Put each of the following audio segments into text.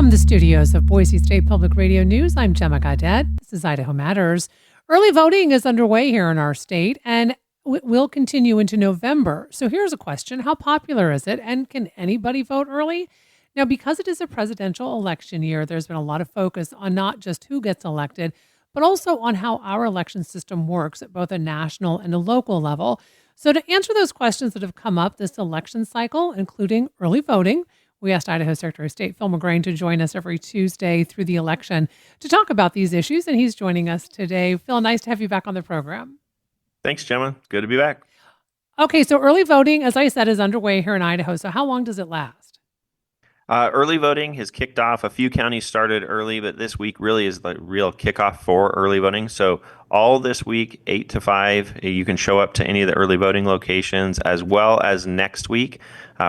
From the studios of Boise State Public Radio News, I'm Gemma Gadet. This is Idaho Matters. Early voting is underway here in our state and will continue into November. So here's a question. How popular is it, and can anybody vote early? Now, because it is a presidential election year, there's been a lot of focus on not just who gets elected, but also on how our election system works at both a national and a local level. So to answer those questions that have come up this election cycle, including early voting, we asked Idaho Secretary of State Phil McGrane to join us every Tuesday through the election to talk about these issues, and he's joining us today. Phil, nice to have you back on the program. Thanks, Gemma. Good to be back. Okay, so early voting, as I said, is underway here in Idaho. So how long does it last? Early voting has kicked off. A few counties started early, but this week really is the real kickoff for early voting. So all this week, 8 to 5, you can show up to any of the early voting locations, as well as next week.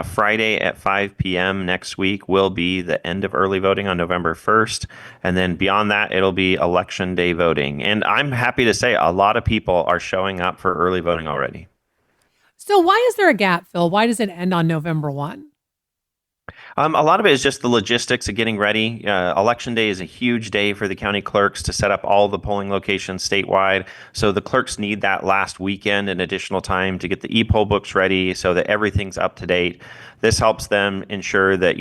Friday at 5 p.m. next week will be the end of early voting on November 1st. And then beyond that, it'll be election day voting. And I'm happy to say a lot of people are showing up for early voting already. So why is there a gap, Phil? Why does it end on November 1? A lot of it is just the logistics of getting ready. Election day is a huge day for the county clerks to set up all the polling locations statewide. So the clerks need that last weekend and additional time to get the e-poll books ready so that everything's up to date. This helps them ensure that,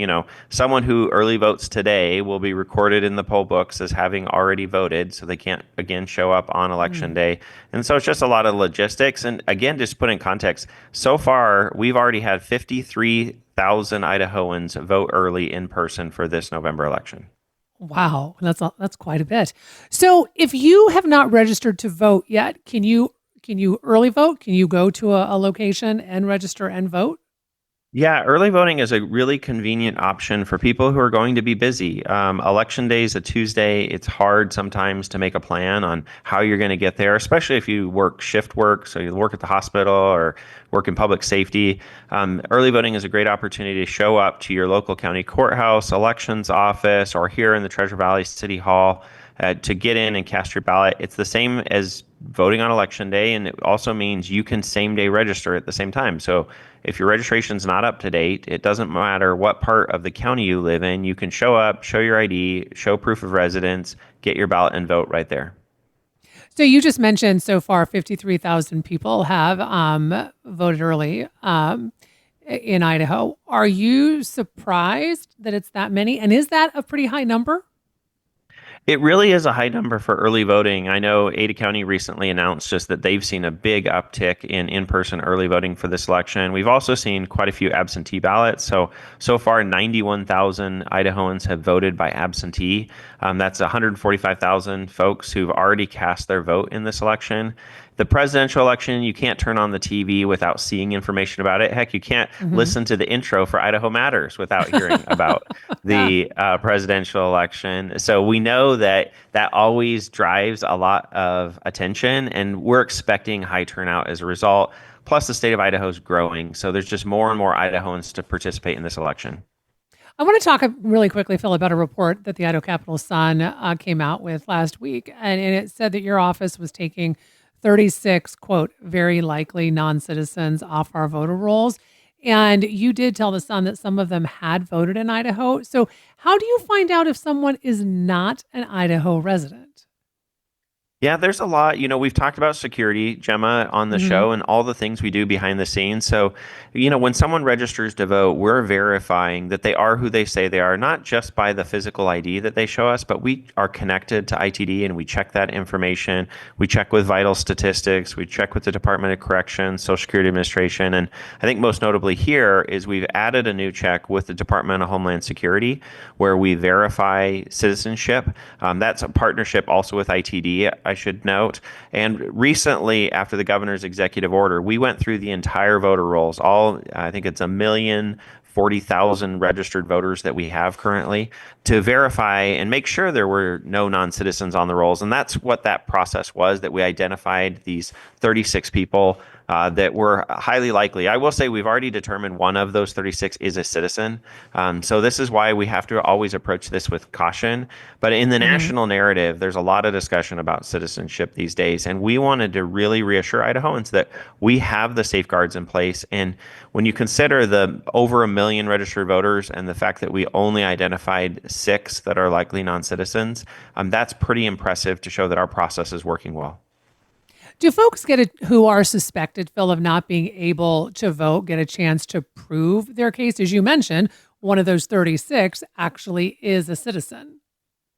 someone who early votes today will be recorded in the poll books as having already voted, so they can't, again, show up on election day. And so it's just a lot of logistics. And again, just put in context, so far, we've already had 53,000 Idahoans vote early in person for this November election. Wow, that's quite a bit. So if you have not registered to vote yet, can you early vote? Can you go to a location and register and vote? Yeah, early voting is a really convenient option for people who are going to be busy. Election day is a Tuesday. It's hard sometimes to make a plan on how you're going to get there, especially if you work shift work, so you work at the hospital or work in public safety. Early voting is a great opportunity to show up to your local county courthouse, elections office, or here in the Treasure Valley City Hall to get in and cast your ballot. It's the same as voting on election day, and it also means you can same day register at the same time. So if your registration's not up to date, it doesn't matter what part of the county you live in, you can show up, show your ID, show proof of residence, get your ballot and vote right there. So you just mentioned so far 53,000 people have voted early in Idaho. Are you surprised that it's that many? And is that a pretty high number? It really is a high number for early voting. I know Ada County recently announced just that they've seen a big uptick in person early voting for this election. We've also seen quite a few absentee ballots. So far, 91,000 Idahoans have voted by absentee. That's 145,000 folks who've already cast their vote in this election. The presidential election, you can't turn on the TV without seeing information about it. Heck, you can't listen to the intro for Idaho Matters without hearing about the presidential election. So we know that always drives a lot of attention, and we're expecting high turnout as a result. Plus, the state of Idaho is growing, so there's just more and more Idahoans to participate in this election. I want to talk really quickly, Phil, about a report that the Idaho Capital Sun came out with last week, and it said that your office was taking 36, quote, very likely non-citizens off our voter rolls. And you did tell the Sun that some of them had voted in Idaho. So how do you find out if someone is not an Idaho resident? Yeah, there's a lot. We've talked about security, Gemma, on the show and all the things we do behind the scenes. So, when someone registers to vote, we're verifying that they are who they say they are, not just by the physical ID that they show us, but we are connected to ITD and we check that information. We check with vital statistics. We check with the Department of Corrections, Social Security Administration. And I think most notably here is we've added a new check with the Department of Homeland Security where we verify citizenship. That's a partnership also with ITD. I should note. And recently, after the governor's executive order, we went through the entire voter rolls, I think it's 1,040,000 registered voters that we have currently, to verify and make sure there were no non-citizens on the rolls. And that's what that process was, that we identified these 36 people that we're highly likely. I will say we've already determined one of those 36 is a citizen. So this is why we have to always approach this with caution. But in the Mm-hmm. national narrative, there's a lot of discussion about citizenship these days. And we wanted to really reassure Idahoans that we have the safeguards in place. And when you consider the over 1 million registered voters and the fact that we only identified 6 that are likely non-citizens, that's pretty impressive to show that our process is working well. Do folks who are suspected, Phil, of not being able to vote get a chance to prove their case? As you mentioned, one of those 36 actually is a citizen.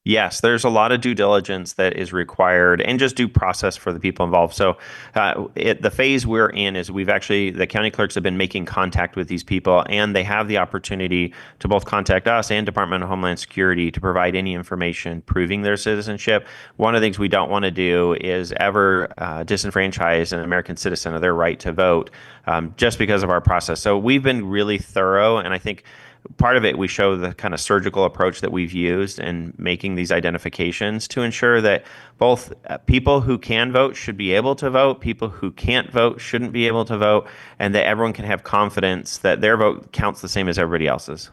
Yes, there's a lot of due diligence that is required and just due process for the people involved. So, the phase we're in is the county clerks have been making contact with these people, and they have the opportunity to both contact us and Department of Homeland Security to provide any information proving their citizenship. One of the things we don't want to do is ever disenfranchise an American citizen of their right to vote just because of our process. So, we've been really thorough, and I think part of it, we show the kind of surgical approach that we've used in making these identifications to ensure that both people who can vote should be able to vote, people who can't vote shouldn't be able to vote, and that everyone can have confidence that their vote counts the same as everybody else's.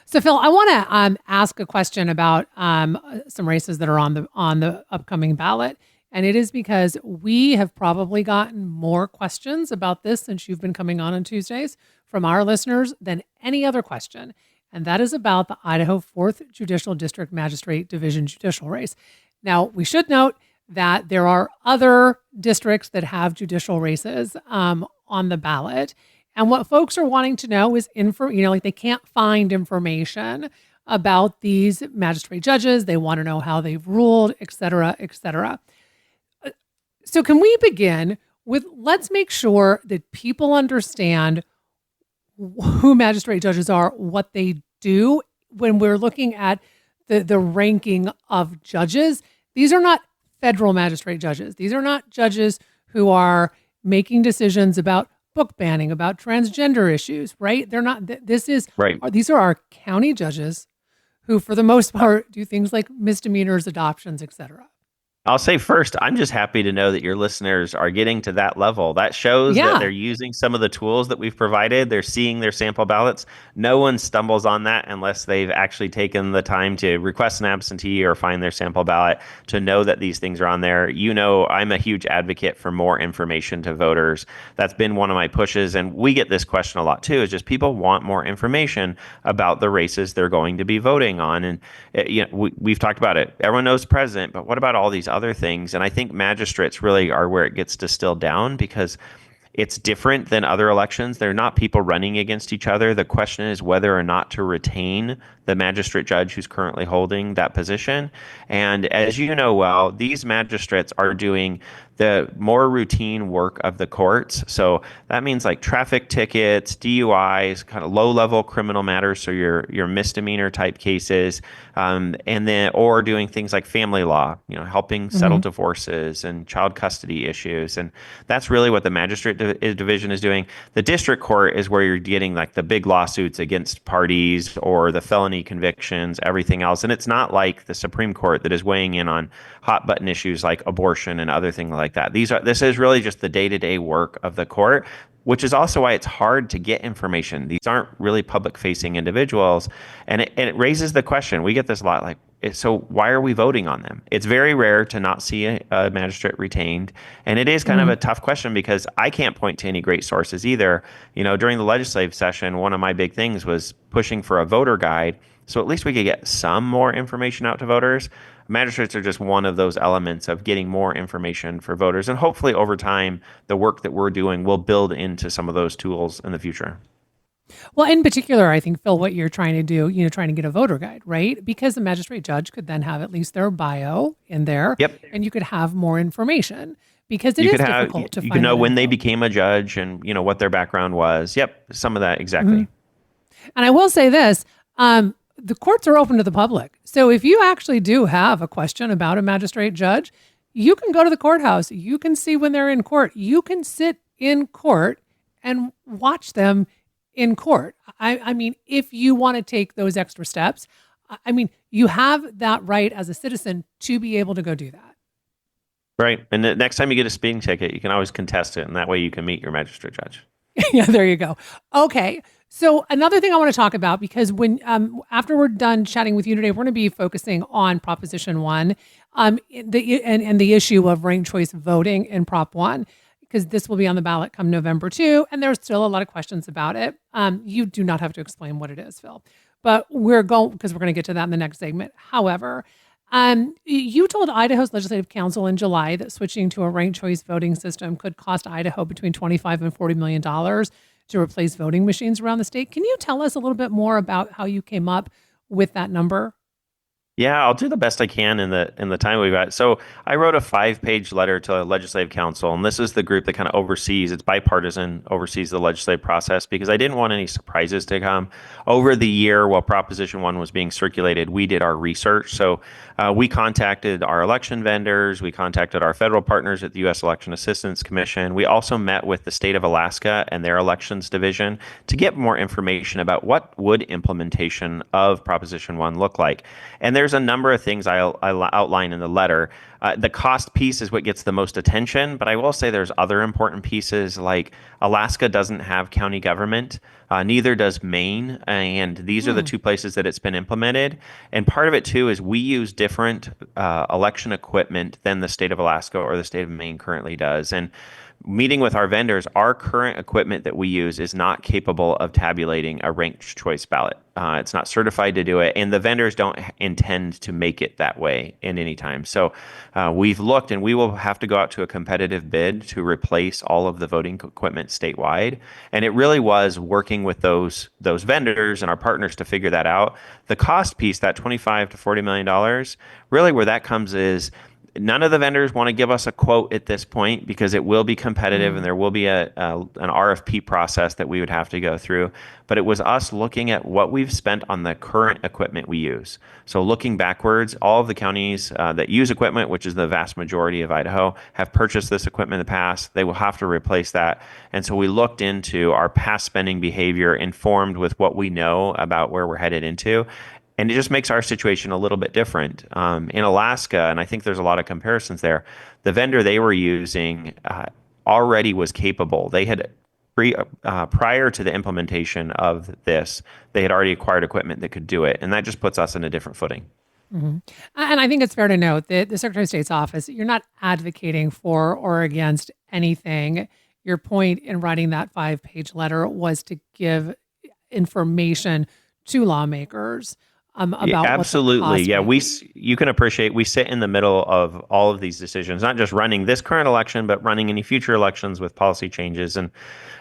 So, Phil, I want to ask a question about some races that are on the upcoming ballot, and it is because we have probably gotten more questions about this since you've been coming on Tuesdays from our listeners than any other question, and that is about the Idaho 4th Judicial District Magistrate Division judicial race. Now, we should note that there are other districts that have judicial races on the ballot. And what folks are wanting to know is like they can't find information about these magistrate judges. They want to know how they've ruled, et cetera, et cetera. So can we begin with, let's make sure that people understand who magistrate judges are, what they do when we're looking at the ranking of judges. These are not federal magistrate judges. These are not judges who are making decisions about book banning, about transgender issues, right? They're not, Right. these are our county judges who, for the most part, do things like misdemeanors, adoptions, et cetera. I'll say first, I'm just happy to know that your listeners are getting to that level. That shows that Yeah. they're using some of the tools that we've provided. They're seeing their sample ballots. No one stumbles on that unless they've actually taken the time to request an absentee or find their sample ballot to know that these things are on there. You know, I'm a huge advocate for more information to voters. That's been one of my pushes. And we get this question a lot too, is just people want more information about the races they're going to be voting on. And we've talked about it. Everyone knows president, but what about all these other things? And I think magistrates really are where it gets distilled down, because it's different than other elections. They're not people running against each other. The question is whether or not to retain the magistrate judge who's currently holding that position. And as you know well, these magistrates are doing the more routine work of the courts. So that means like traffic tickets, DUIs, kind of low-level criminal matters, so your misdemeanor type cases, and then or doing things like family law, helping settle divorces and child custody issues. And that's really what the magistrate division is doing. The district court is where you're getting like the big lawsuits against parties or the felony convictions, everything else. And it's not like the Supreme Court that is weighing in on hot button issues like abortion and other things like that. This is really just the day-to-day work of the court, which is also why it's hard to get information. These aren't really public-facing individuals. And it raises the question, we get this a lot, like, so why are we voting on them? It's very rare to not see a magistrate retained. And it is kind of a tough question because I can't point to any great sources either. During the legislative session, one of my big things was pushing for a voter guide. So at least we could get some more information out to voters. Magistrates are just one of those elements of getting more information for voters. And hopefully over time, the work that we're doing will build into some of those tools in the future. Well, in particular, I think, Phil, what you're trying to do, trying to get a voter guide, right? Because the magistrate judge could then have at least their bio in there. Yep. And you could have more information because you is could have, difficult to you find. can know that when info. they became a judge and, what their background was. Yep. Some of that. Exactly. And I will say this, the courts are open to the public. So if you actually do have a question about a magistrate judge, you can go to the courthouse. You can see when they're in court. You can sit in court and watch them in court. I mean, if you want to take those extra steps, I mean, you have that right as a citizen to be able to go do that. Right. And the next time you get a speeding ticket, you can always contest it, and that way you can meet your magistrate judge. Yeah, there you go. Okay. So another thing I want to talk about, because when after we're done chatting with you today, we're going to be focusing on Proposition One, and the issue of ranked choice voting in Prop One, because this will be on the ballot come November 2, and there's still a lot of questions about it. You do not have to explain what it is, Phil, but we're going because we're going to get to that in the next segment. However, you told Idaho's Legislative Council in July that switching to a ranked choice voting system could cost Idaho between $25 and $40 million to replace voting machines around the state. Can you tell us a little bit more about how you came up with that number? Yeah, I'll do the best I can in the time we've got. So I wrote a 5-page letter to the Legislative Council, and this is the group that kind of oversees, it's bipartisan, oversees the legislative process because I didn't want any surprises to come. Over the year while Proposition 1 was being circulated, we did our research. So we contacted our election vendors, we contacted our federal partners at the U.S. Election Assistance Commission. We also met with the state of Alaska and their elections division to get more information about what would implementation of Proposition 1 look like. And there's a number of things I outline in the letter. The cost piece is what gets the most attention, but I will say there's other important pieces like Alaska doesn't have county government, neither does Maine, and these are the two places that it's been implemented. And part of it too is we use different election equipment than the state of Alaska or the state of Maine currently does. And meeting with our vendors, our current equipment that we use is not capable of tabulating a ranked choice ballot. It's not certified to do it, and the vendors don't intend to make it that way in any time. So we've looked, and we will have to go out to a competitive bid to replace all of the voting equipment statewide. And it really was working with those vendors and our partners to figure that out. The cost piece, that $25 to $40 million, really where that comes is none of the vendors want to give us a quote at this point because it will be competitive and there will be an RFP process that we would have to go through. But it was us looking at what we've spent on the current equipment we use. So looking backwards, all of the counties that use equipment, which is the vast majority of Idaho, have purchased this equipment in the past. They will have to replace that. And so we looked into our past spending behavior informed with what we know about where we're headed into. And it just makes our situation a little bit different. In Alaska, and I think there's a lot of comparisons there, the vendor they were using already was capable. They had prior to the implementation of this, they had already acquired equipment that could do it. And that just puts us in a different footing. Mm-hmm. And I think it's fair to note that the Secretary of State's office, you're not advocating for or against anything. Your point in writing that 5-page letter was to give information to lawmakers about absolutely. Yeah, you can appreciate we sit in the middle of all of these decisions, not just running this current election, but running any future elections with policy changes. And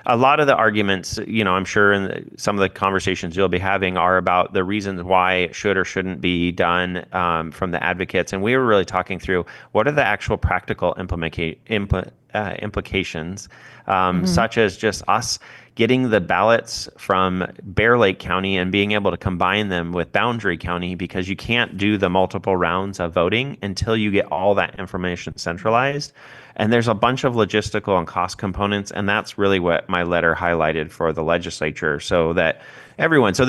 a lot of the arguments, I'm sure in some of the conversations you'll be having are about the reasons why it should or shouldn't be done from the advocates. And we were really talking through what are the actual practical implications, such as just us getting the ballots from Bear Lake County and being able to combine them with Boundary County, because you can't do the multiple rounds of voting until you get all that information centralized. And there's a bunch of logistical and cost components, and that's really what my letter highlighted for the legislature so that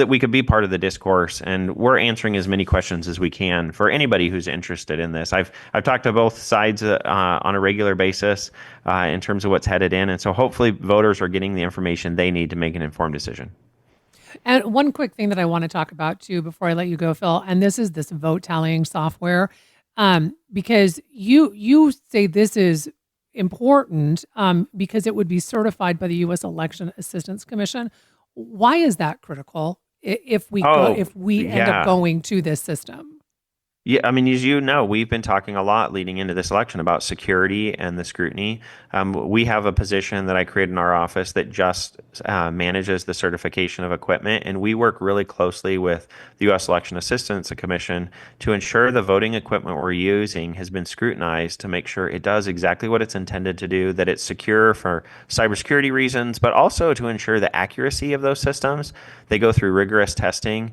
we could be part of the discourse, and we're answering as many questions as we can for anybody who's interested in this. I've talked to both sides on a regular basis in terms of what's headed in, and so hopefully voters are getting the information they need to make an informed decision. And one quick thing that I want to talk about too before I let you go, Phil, and this is this vote tallying software, because you say this is important because it would be certified by the U.S. Election Assistance Commission. Why is that critical if we end up going to this system? Yeah, I mean, as you know, we've been talking a lot leading into this election about security and the scrutiny. We have a position that I created in our office that just manages the certification of equipment, and we work really closely with the U.S. Election Assistance Commission to ensure the voting equipment we're using has been scrutinized to make sure it does exactly what it's intended to do, that it's secure for cybersecurity reasons, but also to ensure the accuracy of those systems. They go through rigorous testing.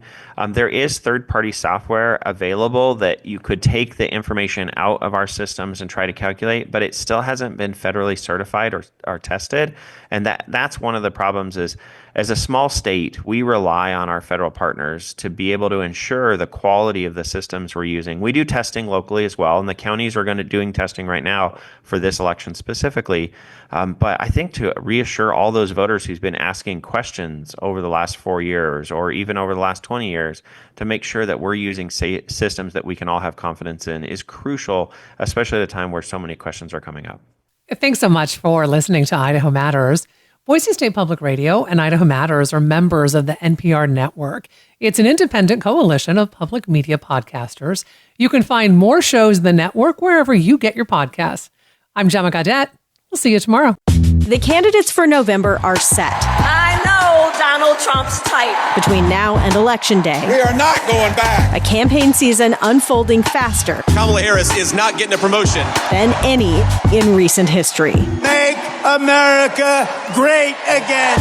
There is third-party software available that you could take the information out of our systems and try to calculate, but it still hasn't been federally certified or tested. And that's one of the problems is as a small state, we rely on our federal partners to be able to ensure the quality of the systems we're using. We do testing locally as well, and the counties are doing testing right now for this election specifically. But I think to reassure all those voters who's been asking questions over the last 4 years or even over the last 20 years to make sure that we're using systems that we can all have confidence in is crucial, especially at a time where so many questions are coming up. Thanks so much for listening to Idaho Matters. Boise State Public Radio and Idaho Matters are members of the NPR network. It's an independent coalition of public media podcasters. You can find more shows in the network wherever you get your podcasts. I'm Gemma Gaudette. We'll see you tomorrow. The candidates for November are set. I know Donald Trump's type. Between now and Election Day, we are not going back. A campaign season unfolding faster Kamala Harris is not getting a promotion than any in recent history. Make America great again.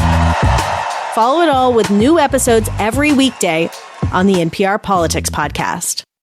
Follow it all with new episodes every weekday on the NPR Politics Podcast.